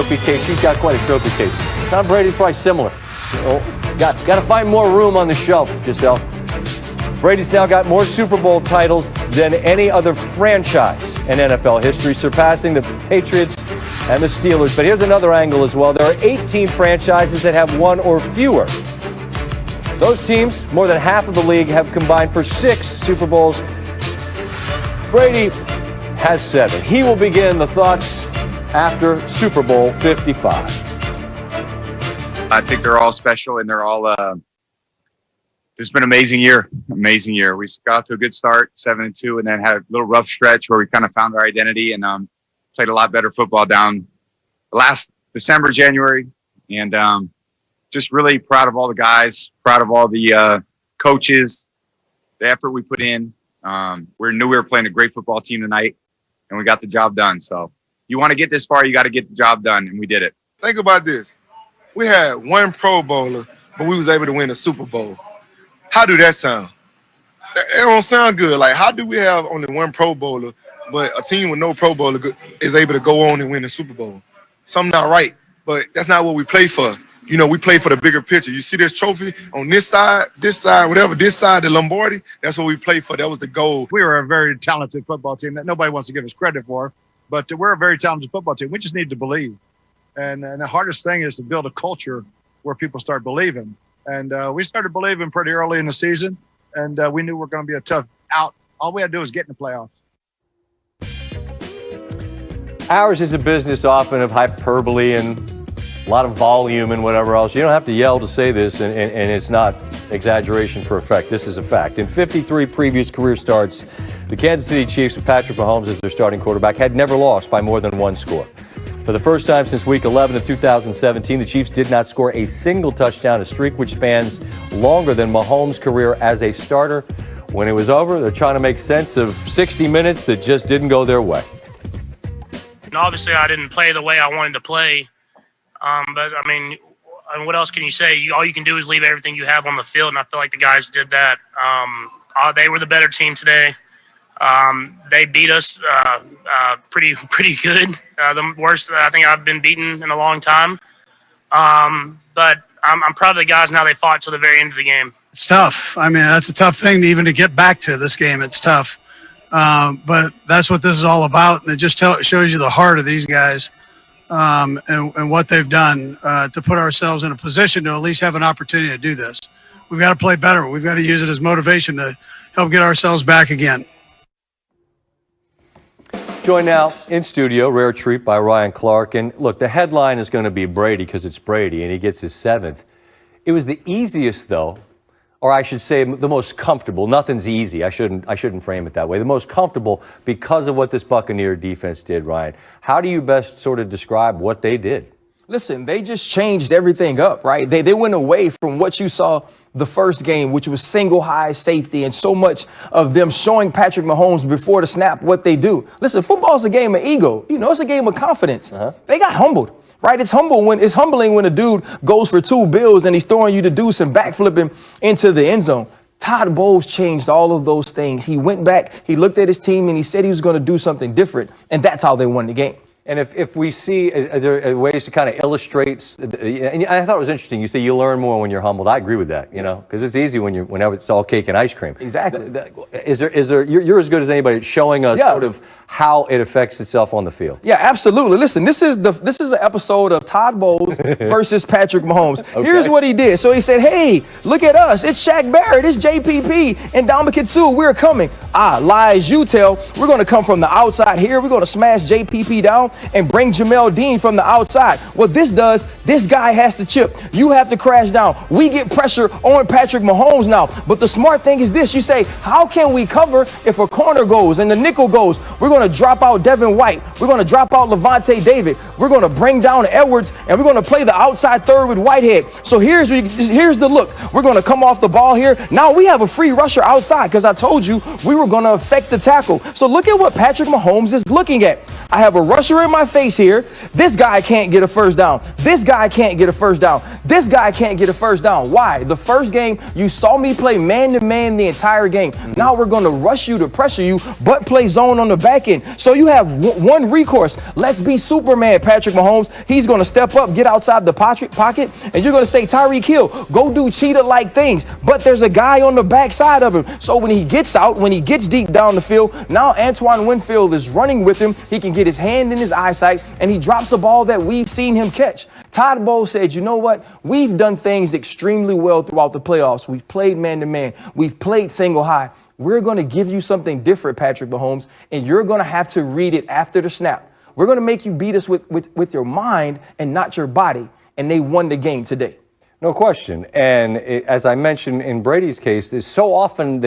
trophy case. She's got quite a trophy case. Tom Brady's probably similar. Got to find more room on the shelf, Giselle. Brady's now got more Super Bowl titles than any other franchise in NFL history, surpassing the Patriots and the Steelers. But here's another angle as well. There are 18 franchises that have one or fewer. Those teams, more than half of the league, have combined for 6 Super Bowls. Brady has 7. He will begin the thoughts after Super Bowl 55. I think they're all special, and they're all this has been an amazing year. Amazing year. We got to a good start, 7-2, and then had a little rough stretch where we kind of found our identity and played a lot better football down last December, January. And just really proud of all the guys, proud of all the coaches, the effort we put in. We knew we were playing a great football team tonight, and we got the job done. So you want to get this far, you got to get the job done, and we did it. Think about this. We had one Pro Bowler, but we was able to win a Super Bowl. How do that sound? It don't sound good. Like, how do we have only one Pro Bowler, but a team with no Pro Bowler is able to go on and win the Super Bowl? Something not right, but that's not what we play for. You know, we play for the bigger picture. You see this trophy on this side, whatever, this side, the Lombardi, that's what we play for. That was the goal. We were a very talented football team that nobody wants to give us credit for, but we're a very talented football team. We just need to believe. And the hardest thing is to build a culture where people start believing. And we started believing pretty early in the season, and we knew we were going to be a tough out. All we had to do was get in the playoffs. Ours is a business often of hyperbole and a lot of volume and whatever else. You don't have to yell to say this, and it's not exaggeration for effect. This is a fact. In 53 previous career starts, the Kansas City Chiefs with Patrick Mahomes as their starting quarterback had never lost by more than one score. For the first time since Week 11 of 2017, the Chiefs did not score a single touchdown, a streak which spans longer than Mahomes' career as a starter. When it was over, they're trying to make sense of 60 minutes that just didn't go their way. And obviously, I didn't play the way I wanted to play. But, I mean, what else can you say? All you can do is leave everything you have on the field, and I feel like the guys did that. They were the better team today. They beat us pretty good. The worst I think I've been beaten in a long time. But I'm proud of the guys and how they fought till the very end of the game. It's tough. I mean, that's a tough thing to get back to this game. It's tough. But that's what this is all about. And it just shows you the heart of these guys and what they've done to put ourselves in a position to at least have an opportunity to do this. We've got to play better. We've got to use it as motivation to help get ourselves back again. Joined now in studio, rare treat by Ryan Clark. And look, the headline is going to be Brady because it's Brady and he gets his 7th. It was the easiest, though, or I should say the most comfortable. Nothing's easy. I shouldn't frame it that way. The most comfortable because of what this Buccaneer defense did, Ryan. How do you best sort of describe what they did? Listen, they just changed everything up, right? They went away from what you saw the first game, which was single high safety and so much of them showing Patrick Mahomes before the snap what they do. Listen, football's a game of ego. You know, it's a game of confidence. They got humbled, right? It's humbling when a dude goes for 2 bills and he's throwing you the deuce and backflipping into the end zone. Todd Bowles changed all of those things. He went back, he looked at his team, and he said he was going to do something different, and that's how they won the game. And if we see there are ways to kind of illustrate, and I thought it was interesting. You say you learn more when you're humbled. I agree with that, you know, because it's easy whenever it's all cake and ice cream. Exactly. Is there? You're as good as anybody at showing us sort of how it affects itself on the field. Yeah, absolutely. Listen, this is an episode of Todd Bowles versus Patrick Mahomes. Okay. Here's what he did. So he said, "Hey, look at us. It's Shaq Barrett, it's JPP, and Dominic Sue. We're coming. Lie as you tell. We're going to come from the outside here. We're going to smash JPP down and bring Jamel Dean from the outside. What this does, this guy has to chip. You have to crash down. We get pressure on Patrick Mahomes now. But the smart thing is this. You say, how can we cover if a corner goes and the nickel goes? We're going to drop out Devin White. We're going to drop out Levante David. We're going to bring down Edwards, and we're going to play the outside third with Whitehead. So here's the look. We're going to come off the ball here. Now we have a free rusher outside because I told you we were going to affect the tackle. So look at what Patrick Mahomes is looking at. I have a rusher in my face here. This guy can't get a first down. This guy can't get a first down. This guy can't get a first down. Why? The first game, you saw me play man-to-man the entire game. Now we're going to rush you to pressure you, but play zone on the back end. So you have one recourse. Let's be Superman, Patrick Mahomes, he's going to step up, get outside the pocket, and you're going to say, Tyreek Hill, go do cheetah-like things. But there's a guy on the backside of him. So when he gets out, when he gets deep down the field, now Antoine Winfield is running with him. He can get his hand in his eyesight, and he drops a ball that we've seen him catch. Todd Bowles said, you know what? We've done things extremely well throughout the playoffs. We've played man-to-man. We've played single high. We're going to give you something different, Patrick Mahomes, and you're going to have to read it after the snap. We're going to make you beat us with your mind and not your body. And they won the game today. No question. And as I mentioned in Brady's case, there's so often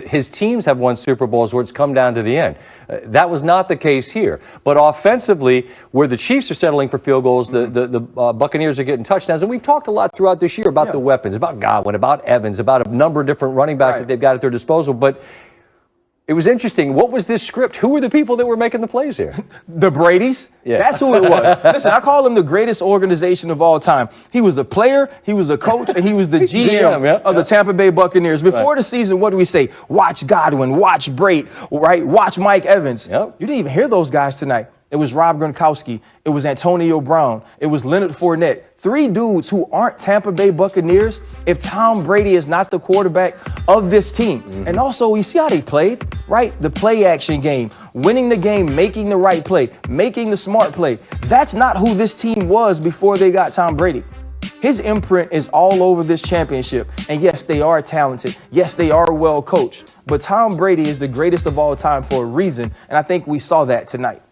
his teams have won Super Bowls where it's come down to the end. That was not the case here. But offensively, where the Chiefs are settling for field goals, the Buccaneers are getting touchdowns. And we've talked a lot throughout this year about the weapons, about Godwin, about Evans, about a number of different running backs that they've got at their disposal. But it was interesting. What was this script? Who were the people that were making the plays here? The Bradys. Yeah. That's who it was. Listen, I call him the greatest organization of all time. He was a player, he was a coach, and he was the GM of the Tampa Bay Buccaneers. Before the season, what do we say? Watch Godwin, watch Brate, right? Watch Mike Evans. You didn't even hear those guys tonight. It was Rob Gronkowski. It was Antonio Brown. It was Leonard Fournette. 3 dudes who aren't Tampa Bay Buccaneers if Tom Brady is not the quarterback of this team. And also, you see how they played, right? The play action game, winning the game, making the right play, making the smart play. That's not who this team was before they got Tom Brady. His imprint is all over this championship. And yes, they are talented. Yes, they are well coached. But Tom Brady is the greatest of all time for a reason. And I think we saw that tonight.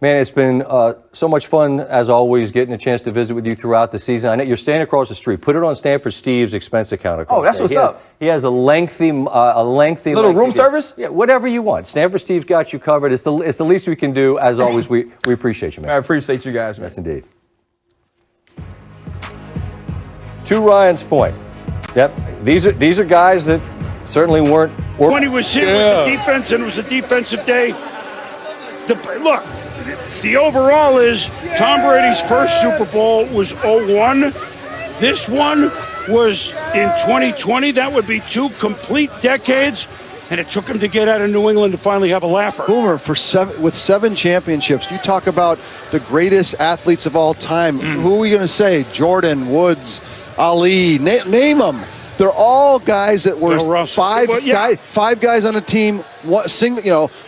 Man, it's been so much fun, as always, getting a chance to visit with you throughout the season. I know you're staying across the street. Put it on Stanford Steve's expense account. Oh, that's what's up. He has a lengthy little room service? Yeah, whatever you want. Stanford Steve's got you covered. It's the least we can do. As always, we appreciate you, man. I appreciate you guys, man. Yes, indeed. To Ryan's point, these are guys that certainly weren't. When he was here with the defense and it was a defensive day, look. The overall is Tom Brady's first Super Bowl was 0-1. This one was in 2020. That would be 2 complete decades. And it took him to get out of New England to finally have a laugher. Boomer, with 7 championships, you talk about the greatest athletes of all time. Who are we going to say? Jordan, Woods, Ali, name them. They're all guys that were five guys on a team,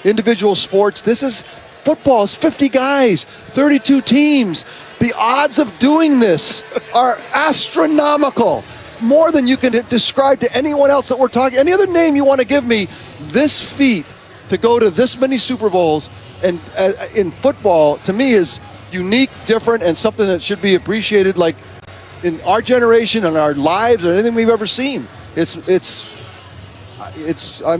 individual sports. Football is 50 guys, 32 teams. The odds of doing this are astronomical. More than you can describe to anyone else that we're talking. Any other name you want to give me, this feat to go to this many Super Bowls and in football, to me, is unique, different, and something that should be appreciated like in our generation and our lives or anything we've ever seen. I'm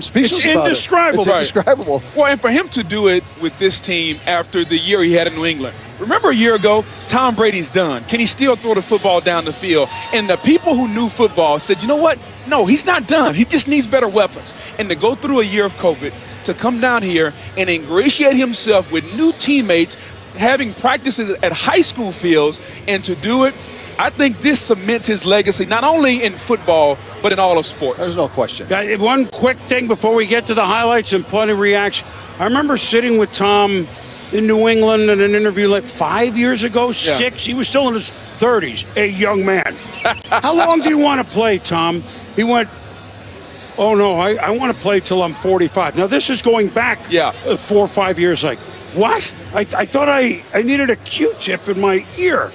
speechless about it. It's indescribable. Well, and for him to do it with this team after the year he had in New England. Remember a year ago, Tom Brady's done. Can he still throw the football down the field? And the people who knew football said, you know what? No, he's not done. He just needs better weapons. And to go through a year of COVID, to come down here and ingratiate himself with new teammates, having practices at high school fields, and to do it, I think this cements his legacy, not only in football, but in all of sports. There's no question. One quick thing before we get to the highlights and plenty of reaction. I remember sitting with Tom in New England in an interview like 5 years ago, 6. He was still in his 30s, a young man. How long do you want to play, Tom? He went, oh, no, I want to play till I'm 45. Now, this is going back 4 or 5 years. Like, what? I thought I needed a Q-tip in my ear.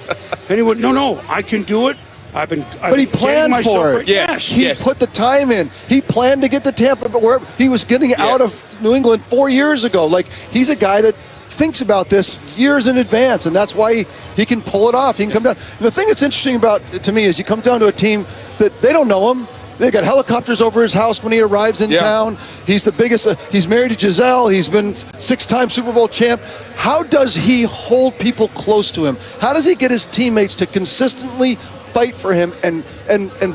And he went, no, I can do it. But he planned for it. Yes. He put the time in. He planned to get to Tampa, but where he was getting out of New England 4 years ago. Like, he's a guy that thinks about this years in advance, and that's why he can pull it off. He can come down. And the thing that's interesting to me is you come down to a team that they don't know him. They got helicopters over his house when he arrives in town. He's the biggest. He's married to Giselle. He's been 6-time Super Bowl champ. How does he hold people close to him? How does he get his teammates to consistently fight for him and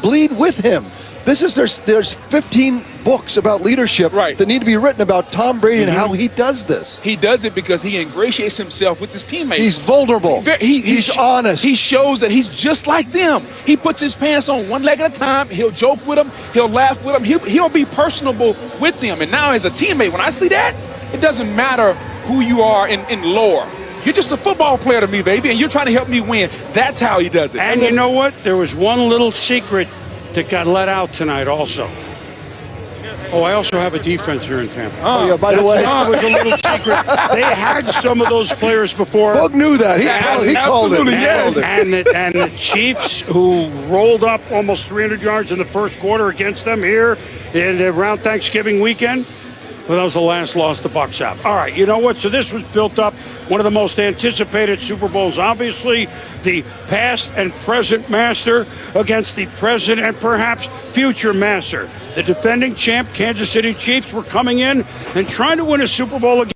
bleed with him? There's 15 books about leadership that need to be written about Tom Brady and how he does this. He does it because he ingratiates himself with his teammates. He's vulnerable. He's honest. He shows that he's just like them. He puts his pants on one leg at a time. He'll joke with them. He'll laugh with them. He'll be personable with them. And now as a teammate, when I see that, it doesn't matter who you are in lore. You're just a football player to me, baby, and you're trying to help me win. That's how he does it. And you know what? There was one little secret that got let out tonight also. Oh, I also have a defense here in Tampa. Oh, yeah, by the way. That was a little secret. They had some of those players before. Boog knew that. He called it. Yes. And the Chiefs, who rolled up almost 300 yards in the first quarter against them here around Thanksgiving weekend, well, that was the last loss the Bucs have. All right, you know what? So this was built up. One of the most anticipated Super Bowls, obviously, the past and present master against the present and perhaps future master. The defending champ Kansas City Chiefs were coming in and trying to win a Super Bowl again.